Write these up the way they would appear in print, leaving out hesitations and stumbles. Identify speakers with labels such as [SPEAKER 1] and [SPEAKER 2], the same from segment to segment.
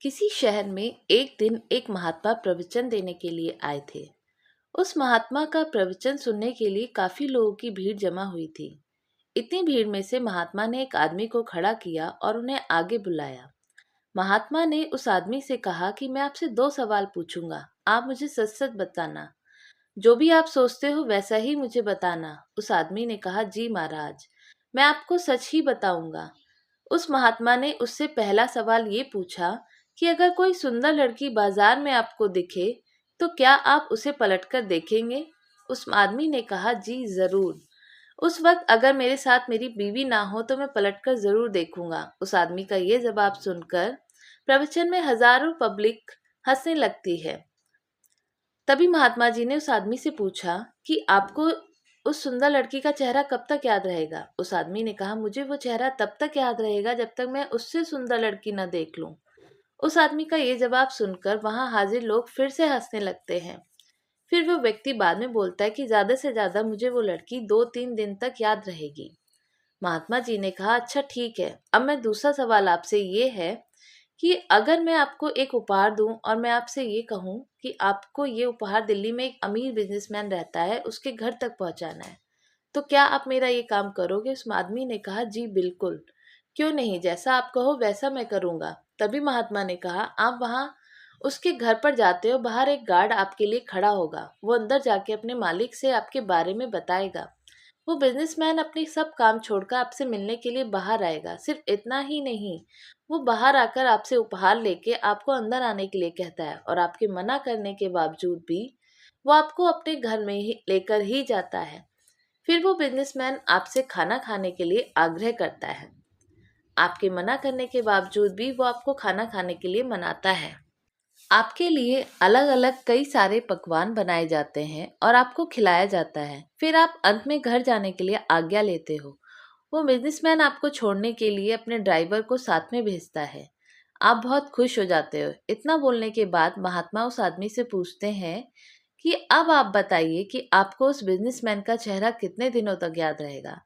[SPEAKER 1] किसी शहर में एक दिन एक महात्मा प्रवचन देने के लिए आए थे। उस महात्मा का प्रवचन सुनने के लिए काफी लोगों की भीड़ जमा हुई थी। इतनी भीड़ में से महात्मा ने एक आदमी को खड़ा किया और उन्हें आगे बुलाया। महात्मा ने उस आदमी से कहा कि मैं आपसे दो सवाल पूछूंगा, आप मुझे सच सच बताना। जो भी आप सोचते हो वैसा ही मुझे बताना। उस आदमी ने कहा, जी महाराज, मैं आपको सच ही बताऊंगा। उस महात्मा ने उससे पहला सवाल ये पूछा कि अगर कोई सुंदर लड़की बाजार में आपको दिखे तो क्या आप उसे पलटकर देखेंगे? उस आदमी ने कहा, जी जरूर। उस वक्त अगर मेरे साथ मेरी बीवी ना हो तो मैं पलटकर जरूर देखूंगा। उस आदमी का ये जवाब सुनकर प्रवचन में हजारों पब्लिक हंसने लगती है। तभी महात्मा जी ने उस आदमी से पूछा कि आपको उस सुंदर लड़की का चेहरा कब तक याद रहेगा? उस आदमी ने कहा, मुझे वो चेहरा तब तक याद रहेगा जब तक मैं उससे सुंदर लड़की न देख लूं। उस आदमी का ये जवाब सुनकर वहां हाजिर लोग फिर से हंसने लगते हैं। फिर वो व्यक्ति बाद में बोलता है कि ज्यादा से ज्यादा मुझे वो लड़की 2-3 दिन तक याद रहेगी। महात्मा जी ने कहा, अच्छा ठीक है, अब मैं दूसरा सवाल आपसे ये है कि अगर मैं आपको एक उपहार दूं और मैं आपसे ये कहूं कि आपको ये उपहार दिल्ली में एक अमीर बिजनेसमैन रहता है, उसके घर तक पहुंचाना है, तो क्या आप मेरा ये काम करोगे? उस आदमी ने कहा, जी बिल्कुल, क्यों नहीं, जैसा आप कहो वैसा मैं करूंगा। तभी महात्मा ने कहा, आप वहां उसके घर पर जाते हो, बाहर एक गार्ड आपके लिए खड़ा होगा। वो अंदर जाके अपने मालिक से आपके बारे में बताएगा। वो बिजनेसमैन अपनी सब काम छोड़कर आपसे मिलने के लिए बाहर आएगा। सिर्फ इतना ही नहीं, वो बाहर आकर आपसे उपहार लेके आपको अंदर आने के लिए कहता है और आपके मना करने के बावजूद भी वो आपको अपने घर में ही लेकर ही जाता है। फिर वो बिजनेसमैन आपसे खाना खाने के लिए आग्रह करता है। आपके मना करने के बावजूद भी वो आपको खाना खाने के लिए मनाता है। आपके लिए अलग अलग कई सारे पकवान बनाए जाते हैं और आपको खिलाया जाता है। फिर आप अंत में घर जाने के लिए आज्ञा लेते हो। वो बिजनेसमैन आपको छोड़ने के लिए अपने ड्राइवर को साथ में भेजता है। आप बहुत खुश हो जाते हो। इतना बोलने के बाद महात्मा उस आदमी से पूछते हैं कि अब आप बताइए कि आपको उस बिजनेसमैन का चेहरा कितने दिनों तक याद रहेगा?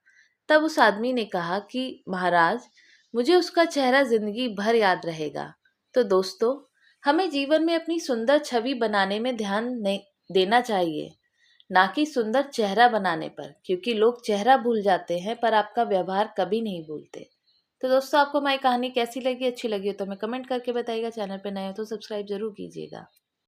[SPEAKER 1] तब उस आदमी ने कहा कि महाराज, मुझे उसका चेहरा जिंदगी भर याद रहेगा। तो दोस्तों, हमें जीवन में अपनी सुंदर छवि बनाने में ध्यान नहीं देना चाहिए, ना कि सुंदर चेहरा बनाने पर, क्योंकि लोग चेहरा भूल जाते हैं पर आपका व्यवहार कभी नहीं भूलते। तो दोस्तों, आपको हमारी कहानी कैसी लगी? अच्छी लगी हो तो हमें कमेंट करके बताइएगा। चैनल पर नए हो तो सब्सक्राइब जरूर कीजिएगा।